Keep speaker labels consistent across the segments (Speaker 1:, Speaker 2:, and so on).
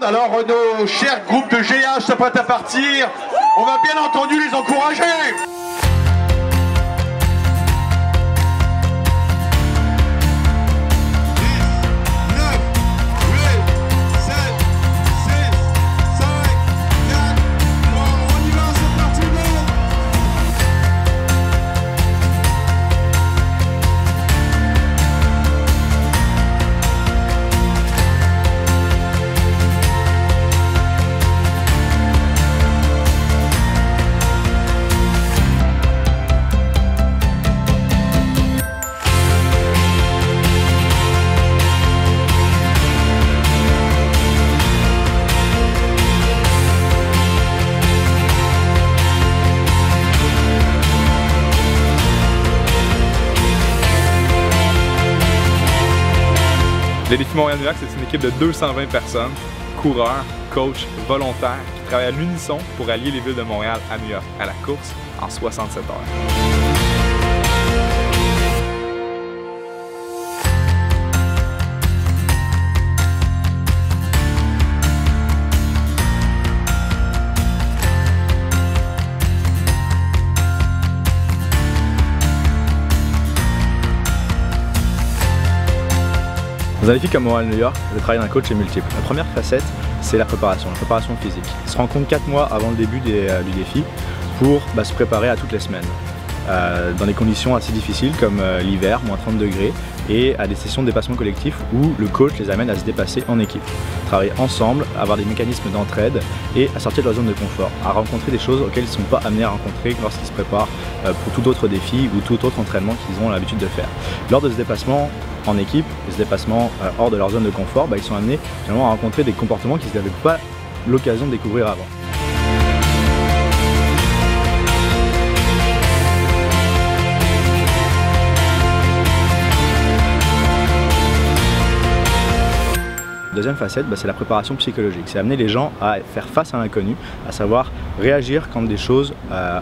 Speaker 1: Alors nos chers groupes de GH s'apprêtent à partir. On va bien entendu les encourager.
Speaker 2: Le défi Montréal-New York, c'est une équipe de 220 personnes, coureurs, coachs, volontaires, qui travaillent à l'unisson pour allier les villes de Montréal à New York à la course en 67 heures.
Speaker 3: Dans un défi comme Montréal-New York, le travail d'un coach est multiple. La première facette, c'est la préparation physique. Il se rencontre 4 mois avant le début du défi pour se préparer à toutes les semaines. Dans des conditions assez difficiles comme l'hiver, moins 30 degrés, et à des sessions de dépassement collectif où le coach les amène à se dépasser en équipe. Travailler ensemble, avoir des mécanismes d'entraide et à sortir de leur zone de confort, à rencontrer des choses auxquelles ils ne sont pas amenés à rencontrer lorsqu'ils se préparent pour tout autre défi ou tout autre entraînement qu'ils ont l'habitude de faire. Lors de ce dépassement en équipe, ce dépassement hors de leur zone de confort, ils sont amenés finalement à rencontrer des comportements qu'ils n'avaient pas l'occasion de découvrir avant. Deuxième facette, c'est la préparation psychologique. C'est amener les gens à faire face à l'inconnu, à savoir réagir quand des choses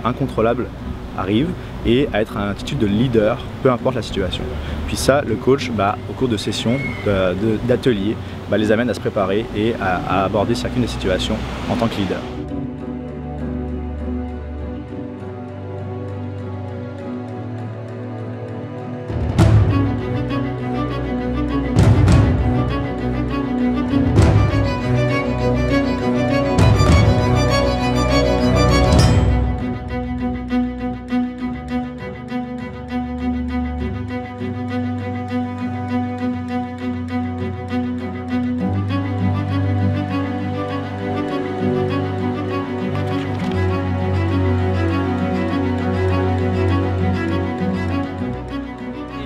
Speaker 3: incontrôlables arrivent et à être une attitude de leader, peu importe la situation. Puis ça, le coach, au cours de sessions, d'ateliers, les amène à se préparer et à aborder chacune des situations en tant que leader.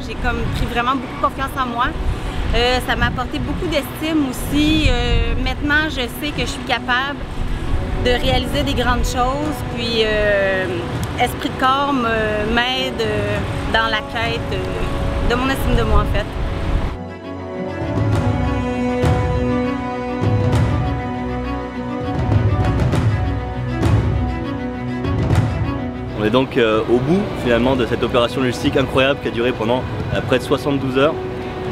Speaker 4: J'ai pris vraiment beaucoup confiance en moi. Ça m'a apporté beaucoup d'estime aussi. Maintenant, je sais que je suis capable de réaliser des grandes choses. Puis, Esprit de corps m'aide dans la quête de mon estime de moi, en fait.
Speaker 5: On est donc au bout finalement de cette opération logistique incroyable qui a duré pendant près de 72 heures.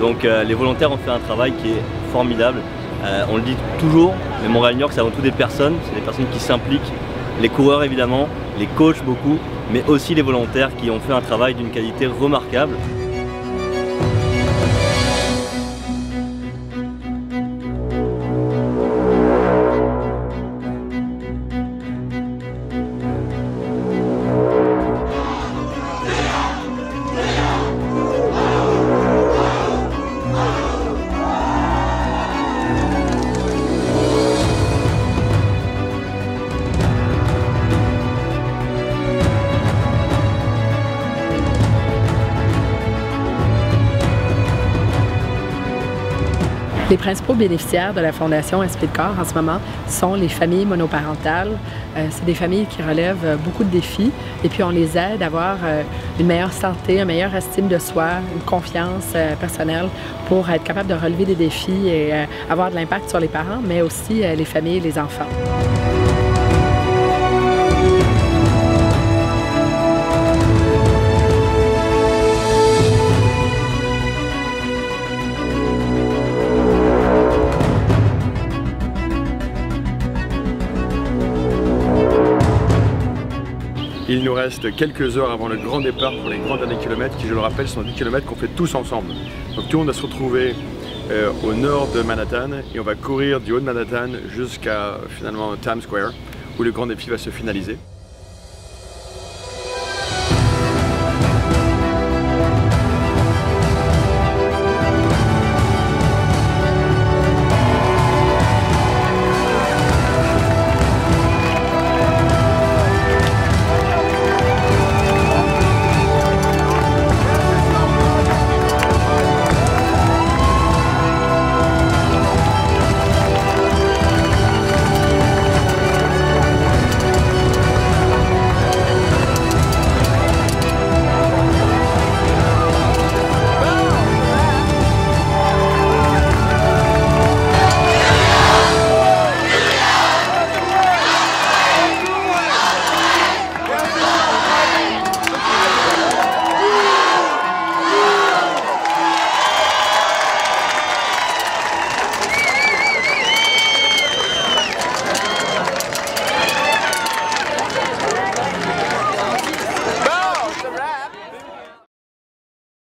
Speaker 5: Donc les volontaires ont fait un travail qui est formidable. On le dit toujours, mais Montréal-New York c'est avant tout des personnes, c'est des personnes qui s'impliquent, les coureurs évidemment, les coachs beaucoup, mais aussi les volontaires qui ont fait un travail d'une qualité remarquable.
Speaker 6: Les principaux bénéficiaires de la Fondation Esprit de corps en ce moment sont les familles monoparentales. C'est des familles qui relèvent beaucoup de défis et puis on les aide à avoir une meilleure santé, une meilleure estime de soi, une confiance personnelle pour être capable de relever des défis et avoir de l'impact sur les parents, mais aussi les familles et les enfants.
Speaker 7: il nous reste quelques heures avant le grand départ pour les grands derniers kilomètres qui, je le rappelle, sont 10 km qu'on fait tous ensemble. Donc tout le monde va se retrouver au nord de Manhattan et on va courir du haut de Manhattan jusqu'à finalement Times Square où le grand défi va se finaliser.